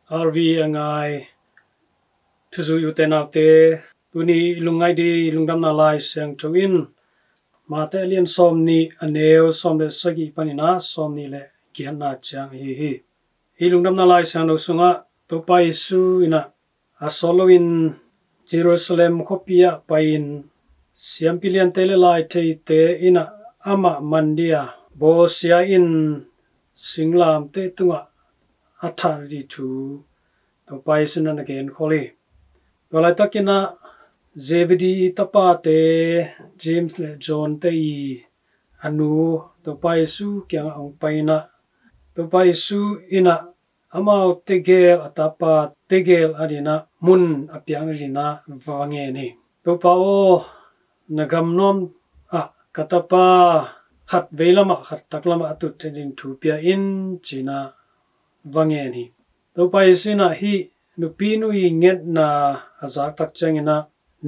RV angai thuzu yutenaute tuni lungai di lungdam na lai sang chawin mate alien somni aneu somle sagi panina somni le kianna chang hi lungdam na lai sang no sunga topa isu ina asolowin Jerusalem kopia pain siampilian tele lai teite ina ama mandia bosia in singlam te tunga athari thu topa isu na again kholi golai takina Zebedi tapate James le John te anu topa isu kyang ong paina topa isu ina amau tegel atapa tegel adina mun apyang rina wange ni topa o nagamnom katapa khat veilama khat taklama atut tedin thupia in china wange ni topa isina hi nupi nui nget na azak tak changina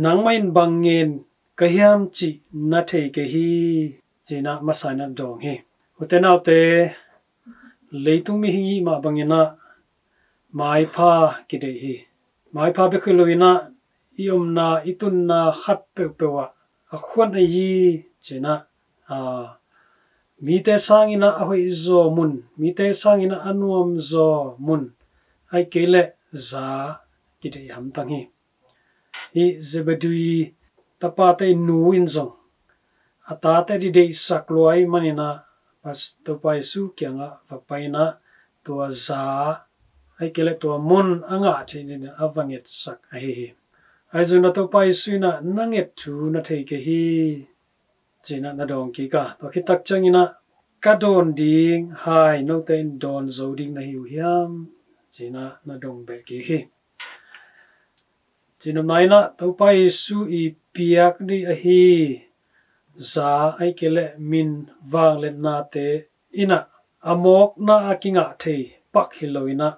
nangmain bangin kahiam chi na thei ke hi china masana dong hi utenaute leitung mi hi ma bangina mai pha kide hi mai pha be khuluina iomna itunna khat pewa akhwan yi china mite sangina ahoi zo mun mite sangina anuam zo mun ai kele za kide ham tangi hi zebedui tapate nu inzong atate di dei sakloi manina pas topai su kyanga vapaina tua za ai kele tua mun anga thinin avanget sak ai aizuna topai suina nanget thu na thei ke hi china na dong ki ka to khitak changina kadon ding hai no ten don zoding na hiu hiam china na dong be ki hi china maina topai su I piak di a hi za ai kele min wang le na te ina amok na akinga thei pak hiloina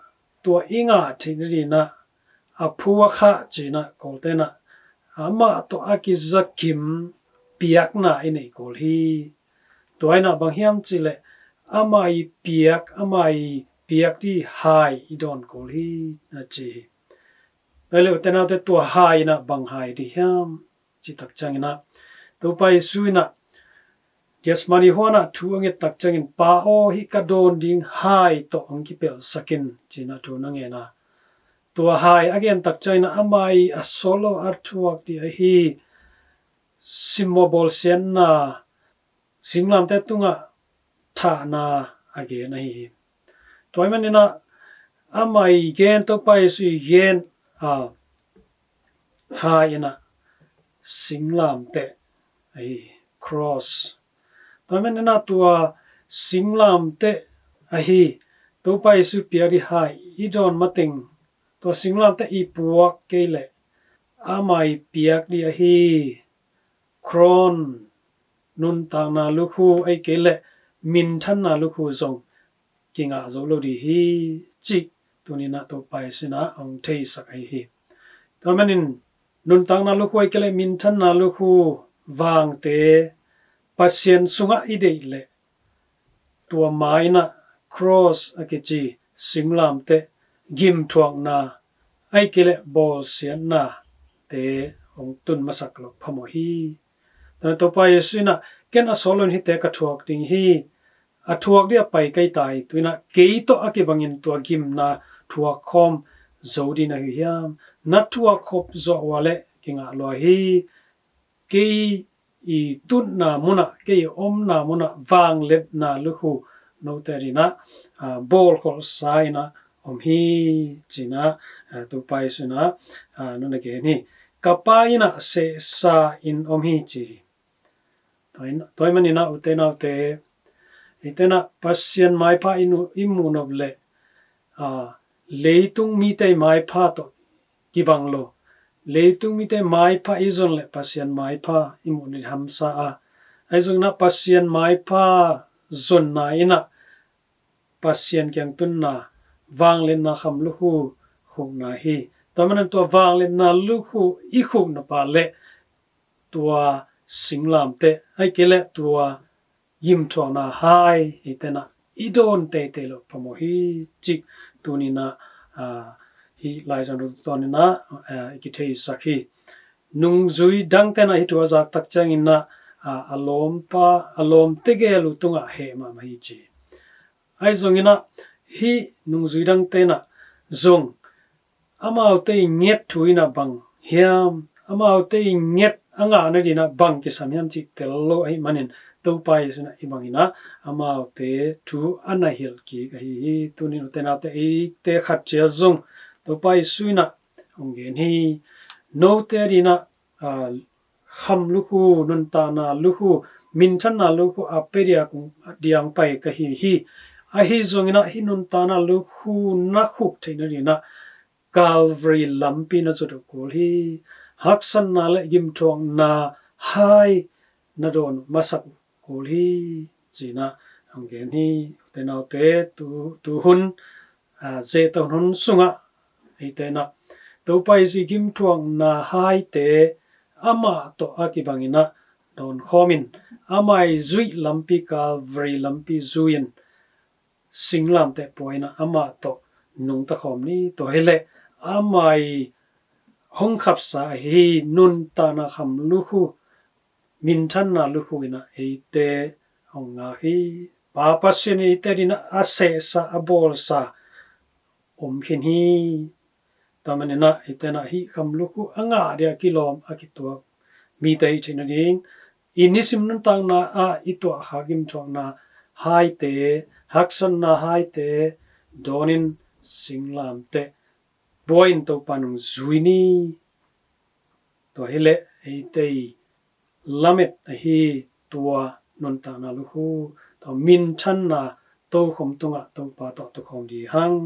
tua inga thirina aphua kha china koltena ama to akizakim piak na ine kol hi toina banghiam chile amai piak di hai idon kol hi na chi pele utena te tua hai na bang hai di hiam chi tak changina topai suina Yasmani huana thuange tak changin pa o hi kadon ding hai to angkipel sakin china thu nangena tua hai again tak china amai asolo arthuak di hi simobol senna singlam te tunga tha na again hi toimanina amai gen topai su gen haina singlam te ai cross toimanina tua singlam te ahi topai su piari hai idon mating to singlam te ipuak kele amai piak di ahi kron nun tang na lukhu ai kele min than na lukhu zong kinga zo lo di hi chi tunina topai sina ong thei sak ai hi tomanin nun tang na lukhu ai kele min than na lukhu wang te pasien sunga ide le tua maina cross akichi singlam te gim thuang na ai kele bol sian na te ong tun masak lo phamo hi tan topai sina ken asolon hi te ka thuak ding hi athuak dia pai kai tai tuina keito akibangin tua gim na thuak khom zodi na hiam na thuak khop zo wale kinga lo hi ke I tun na muna ke om na muna wang let na lukhu no terina bol kol saina om hi china topai sina nana ke ni kapaina se sa in om hi chi toimanina utena te itena pasien mai pha inu immunoble leitung mi te mai pha to kibanglo leitung mi te mai pha izon le pasien mai pha immunit hamsa aizung na pasien mai pha zon na ina pasien kyang tun na wang len na kham lukhu khung na hi tomanan to wang len na lukhu I khung na pa le tua singlam te ai kele tua yim thong na hai itena idon te lo phamo hi chik tunina hi lai jan ton na ikithei sakhi nung zui dang tena hi tua jak tak chang in na alom tegelu tunga he ma mai chi ai zongina hi nung zui dang tena zong amaute nget thuina bang hiam amaute nget anga na dina bang ki samyam chi tello ai manin to pai suna ibangina amaute thu anahil ki hi tunin tena te te khat che zong to pai suina ongen hi no te dina kham luku nun ta na luku min chan na luku aperia ku diang pai ka hi a hi zongina hi nun ta na luku na khuk theina dina Calvary lampi na chu ko hi haksan na le gim thong na hai na don masak ko hi china ongen hi tenaute tu hun je to hun sunga eitena to pai si gim thong na hai te ama to akibangina don khomin amai zui lampi Calvary lampi zuin singlam te poina ama to nung ta khom ni to hele amai hong khap sa hi nun ta na kham lu khu min than na lu khu ina eite hong nga hi pa pasin ite dina ase sa abol sa khin hi tamanena itena hi kham lu khu anga dia kilom akitua mi tai china ding inisim nun tang na itwa hagim chong na hai te haksan na hai te donin singlam te boin to panung zuini to hele eitei lamet hi tua non ta na lu hu to min chan na to khom tunga to pa to khom di hang